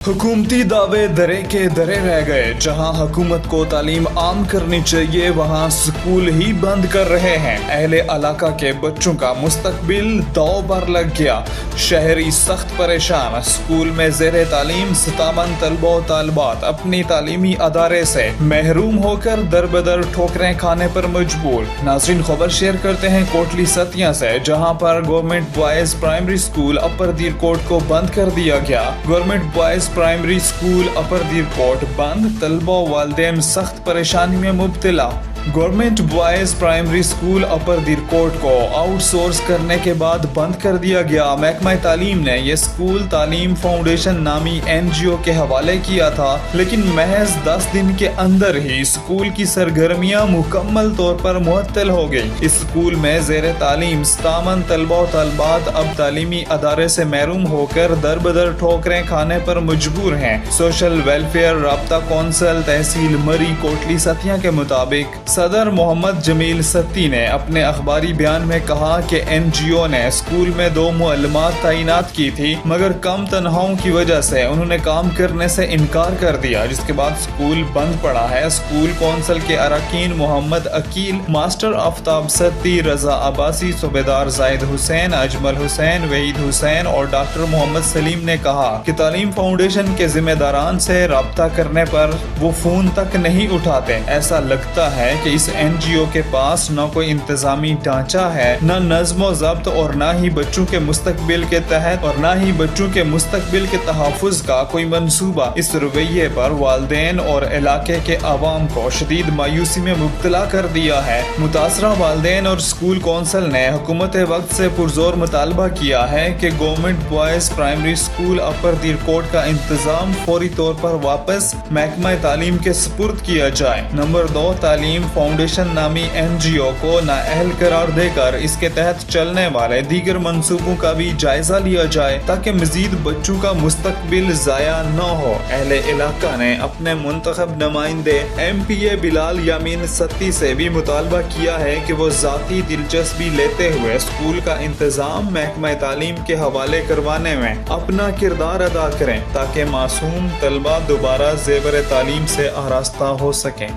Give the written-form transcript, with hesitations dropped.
हुकूमती दावे दरे के दरे रह गए। जहां हुकूमत को तालीम आम करनी चाहिए वहां स्कूल ही बंद कर रहे हैं। अहले इलाका के बच्चों का मुस्तकबिल दांव पर लग गया। शहरी सख्त परेशान। स्कूल में ज़ेरे तालीम सतावन तलबा व तालिबात अपनी तालीमी अदारे से महरूम होकर दर बदर ठोकरें खाने पर मजबूर। नाज़रीन, खबर शेयर करते हैं कोटली सतिया से, जहां पर गवर्नमेंट बॉयज प्राइमरी स्कूल अपर दीरकोट को बंद कर दिया गया। गवर्नमेंट बॉयज प्राइमरी स्कूल अपर दीरकोट बंद, तलबा वालिदैन सख्त परेशानी में मुब्तला। गवर्नमेंट बॉयज प्राइमरी स्कूल अपर दीरकोट को आउटसोर्स करने के बाद बंद कर दिया गया। महकमा तालीम ने यह स्कूल तालीम फाउंडेशन नामी NGO के हवाले किया था, लेकिन महज 10 दिन के अंदर ही स्कूल की सरगर्मियां मुकम्मल तौर पर मुअत्तल हो गई। इस स्कूल में ज़ेरे तालीम सतावन तलबा व तलबात अब तालीमी अदारे से महरूम होकर दर बदर ठोकरें खाने पर मजबूर हैं। सोशल वेलफेयर राब्ता कौंसिल तहसील मरी कोटली सतिया के मुताबिक सदर मोहम्मद जमील सत्ती ने अपने अखबारी बयान में कहा कि NGO ने स्कूल में 2 मुअल्लिमात तैनात की थी, मगर कम तनख्वाहों की वजह से उन्होंने काम करने से इनकार कर दिया, जिसके बाद स्कूल बंद पड़ा है। स्कूल कौंसिल के अरकान मोहम्मद अकील, मास्टर आफ्ताब सत्ती, रजा अब्बासी, सूबेदार जाहिद हुसैन, अजमल हुसैन, वहीद हुसैन और डॉक्टर मोहम्मद सलीम ने कहा कि तालीम फाउंडेशन के जिम्मेदारान से राब्ता करने पर वो फोन तक नहीं उठाते। ऐसा लगता है कि इस NGO के पास न कोई इंतजामी ढांचा है, न नज़्म ज़ब्त और न ही बच्चों के मुस्तकबिल के तहत और न ही बच्चों के मुस्तकबिल के तहफ़्फ़ुज़ का कोई मंसूबा। इस रवैये पर वालिदैन और इलाके के अवाम को शदीद मायूसी में मुब्तला कर दिया है। मुतासरा वालिदैन और स्कूल कौंसिल ने हुकूमत वक्त से पुरजोर मुतालबा किया है कि गवर्नमेंट बॉयज प्राइमरी स्कूल अपर दीरकोट का इंतजाम फौरी तौर पर वापस महकमा तालीम के सुपुर्द किया जाए। नंबर 2, तालीम फाउंडेशन नामी NGO को नाअहल करार देकर इसके तहत चलने वाले दीगर मंसूबों का भी जायजा लिया जाए, ताकि मजीद बच्चों का मुस्तकबिल ज़ाया न हो। अहले इलाका ने अपने मुंतखब नुमाइंदे MPA बिलाल यामीन सत्ती से भी मुतालबा किया है कि वो ज़ाती दिलचस्पी लेते हुए स्कूल का इंतजाम महकमा तालीम के हवाले करवाने में अपना किरदार अदा करें, ताकि मासूम तलबा दोबारा ज़ेवर तालीम से आरास्ता हो सकें।